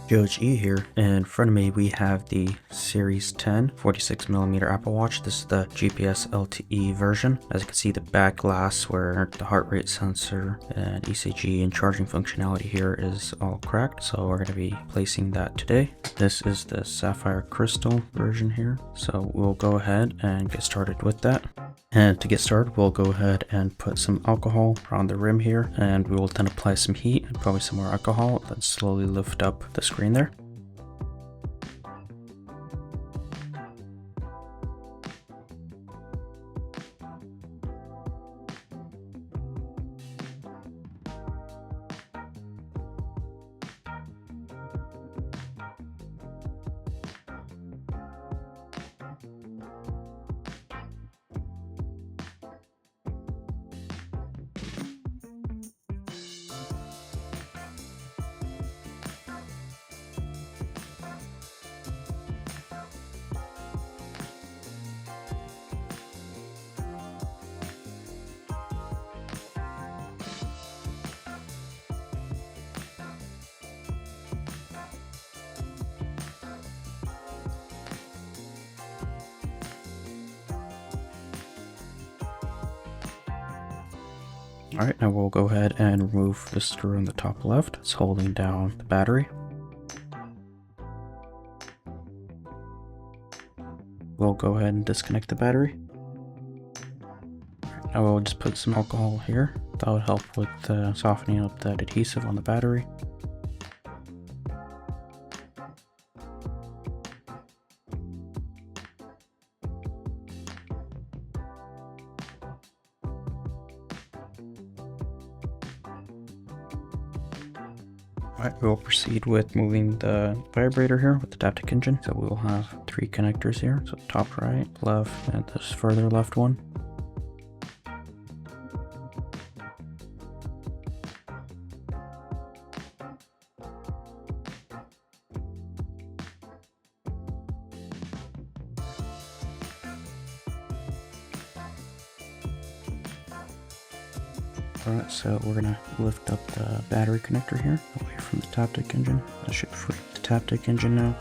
George here. In front of me we have the Series 10 46mm Apple Watch. This is the GPS LTE version. As you can see, the back glass where the heart rate sensor and ECG and charging functionality here is all cracked, so we're going to be placing that today. This is the sapphire crystal version here, so we'll go ahead and get started with that. And to get started, we'll go ahead and put some alcohol around the rim here, and we will then apply some heat and probably some more alcohol, then slowly lift up the screen there. Alright, now we'll go ahead and remove the screw on the top left. It's holding down the battery. We'll go ahead and disconnect the battery. Now we'll just put some alcohol here. That would help with softening up that adhesive on the battery. Alright, we'll proceed with moving the vibrator here with the Taptic Engine. So we will have 3 connectors here. So top right, left, and this further left one. Alright, so we're gonna lift up the battery connector here away from the Taptic Engine. That should free the Taptic Engine now.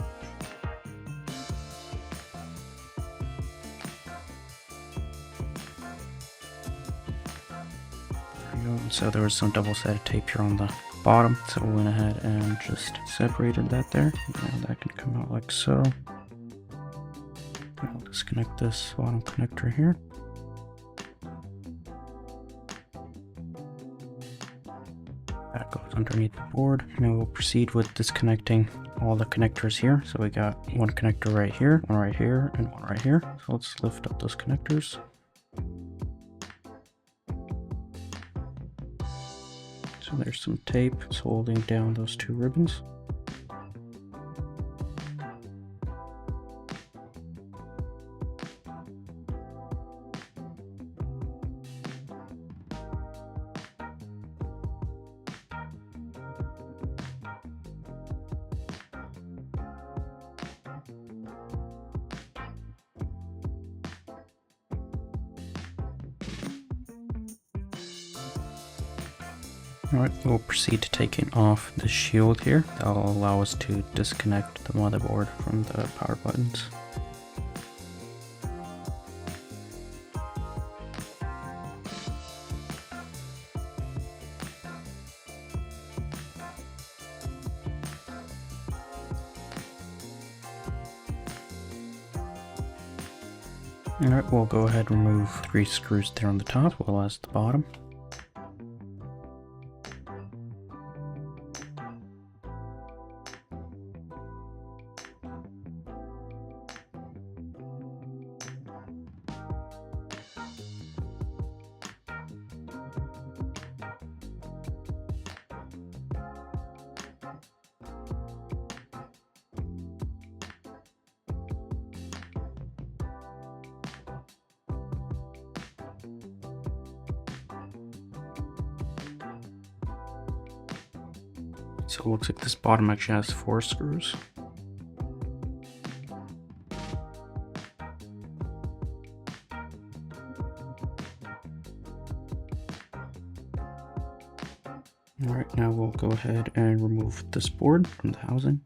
There we go. So there was some double-sided tape here on the bottom, so we went ahead and just separated that there. And that can come out like so. I'll disconnect this bottom connector here. That goes underneath the board. Now we'll proceed with disconnecting all the connectors here. So we got one connector right here, one right here, and one right here. So let's lift up those connectors. So there's some tape. It's holding down those 2 ribbons. Alright, we'll proceed to taking off the shield here. That'll allow us to disconnect the motherboard from the power buttons. Alright, we'll go ahead and remove 3 screws there on the top, as well as the bottom. So it looks like this bottom actually has 4 screws. Alright, now we'll go ahead and remove this board from the housing.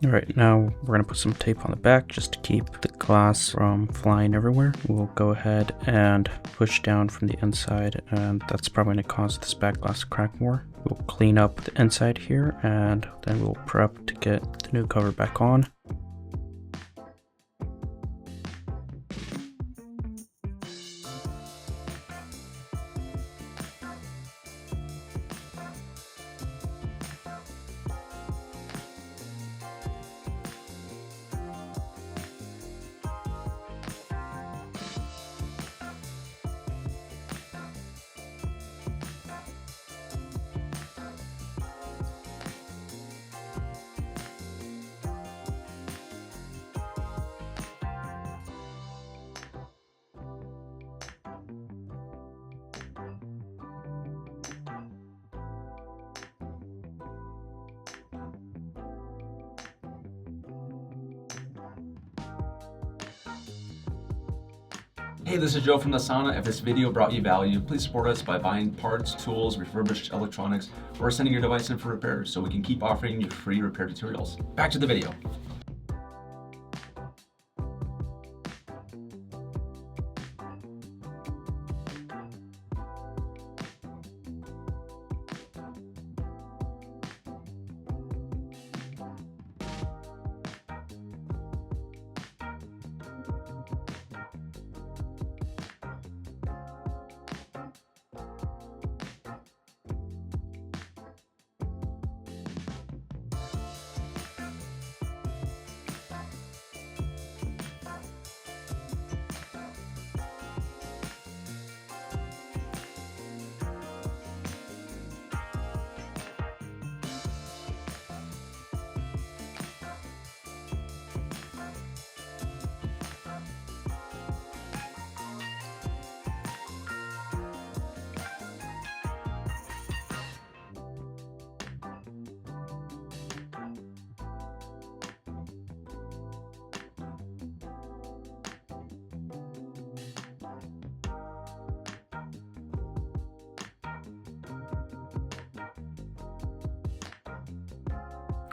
All right, now we're going to put some tape on the back just to keep the glass from flying everywhere. We'll go ahead and push down from the inside, and that's probably going to cause this back glass to crack more. We'll clean up the inside here, and then we'll prep to get the new cover back on. Hey, this is Joe from the Sauna. If this video brought you value, please support us by buying parts, tools, refurbished electronics, or sending your device in for repairs so we can keep offering you free repair tutorials. Back to the video.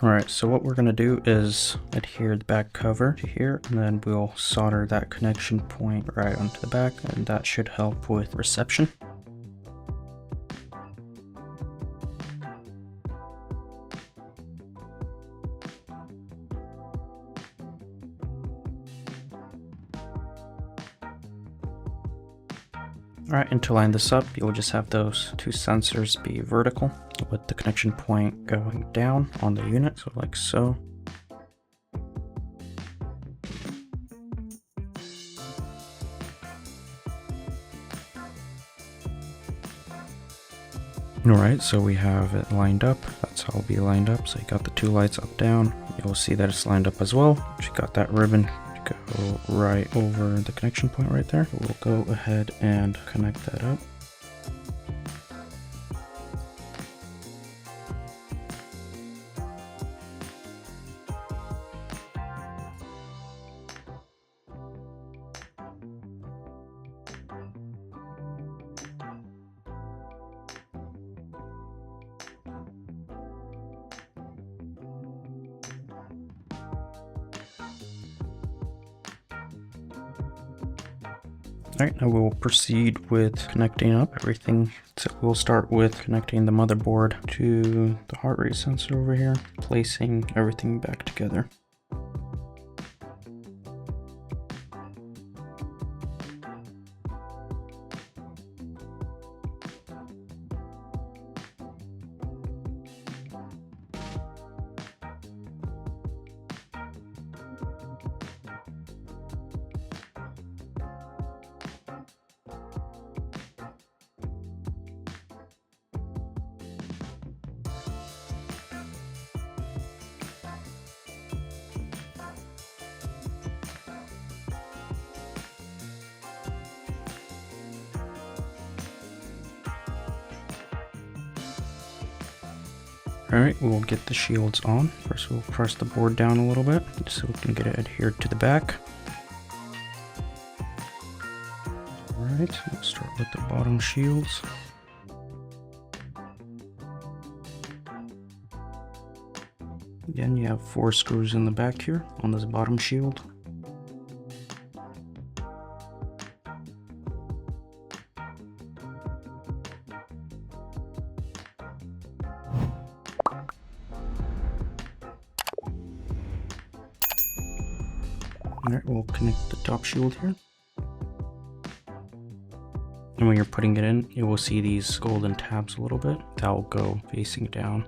Alright, so what we're going to do is adhere the back cover to here, and then we'll solder that connection point right onto the back, and that should help with reception. Alright, and to line this up, you'll just have those two sensors be vertical with the connection point going down on the unit, so like so. Alright, so we have it lined up. That's how it'll be lined up. So you got the two lights up, down. You'll see that it's lined up as well. You got that ribbon to go right over the connection point right there. We'll go ahead and connect that up. Alright, now we'll proceed with connecting up everything. So we'll start with connecting the motherboard to the heart rate sensor over here, placing everything back together. Alright, we'll get the shields on. First we'll press the board down a little bit so we can get it adhered to the back. Alright, we'll start with the bottom shields. Again, you have 4 screws in the back here on this bottom shield. Alright, we'll connect the top shield here. And when you're putting it in, you will see these golden tabs a little bit. That will go facing down.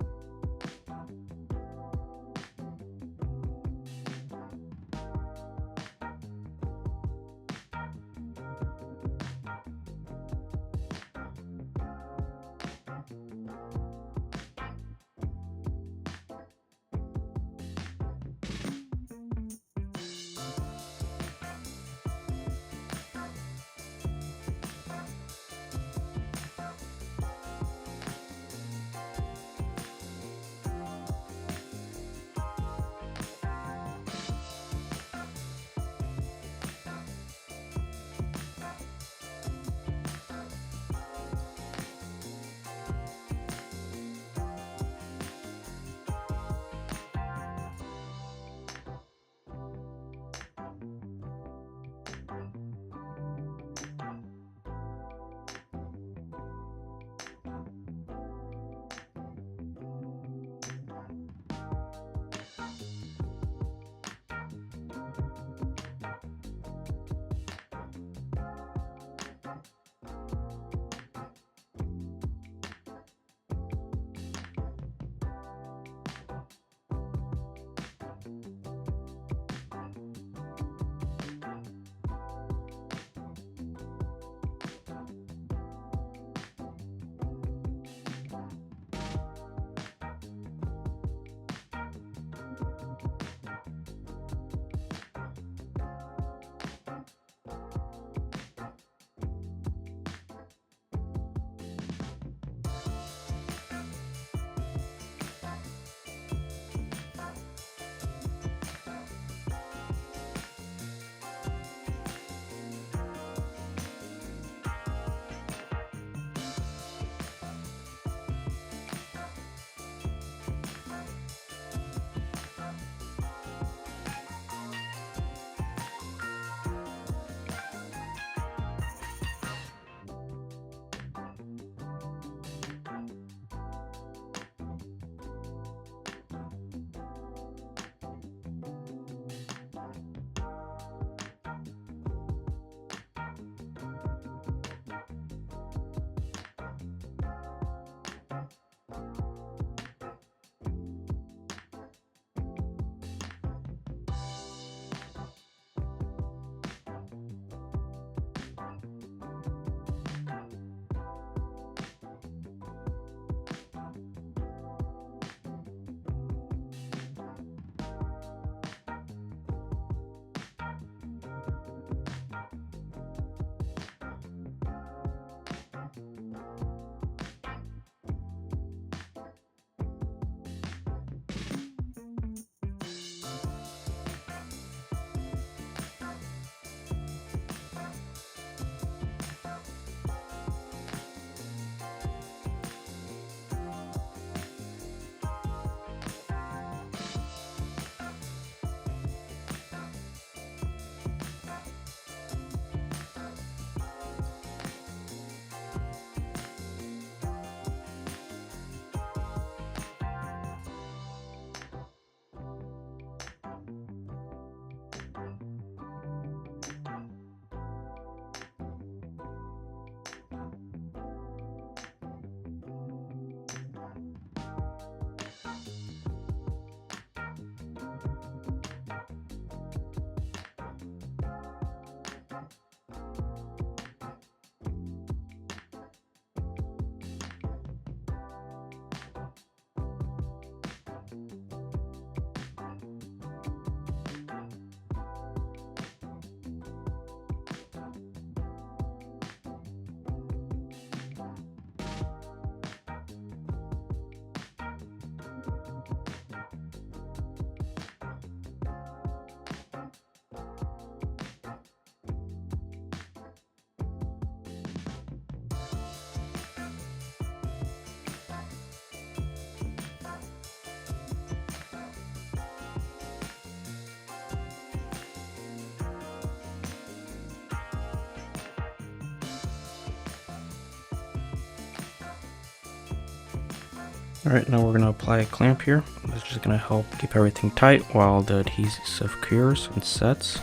All right, now we're gonna apply a clamp here. This is just gonna help keep everything tight while the adhesive cures and sets.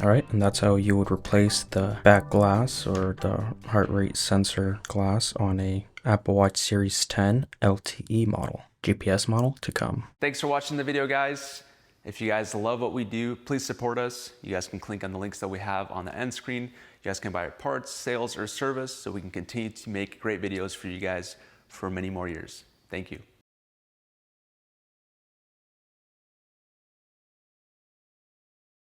All right, and that's how you would replace the back glass or the heart rate sensor glass on a Apple Watch Series 10 LTE model, GPS model to come. Thanks for watching the video, guys. If you guys love what we do, please support us. You guys can click on the links that we have on the end screen. You guys can buy our parts, sales, or service so we can continue to make great videos for you guys for many more years. Thank you.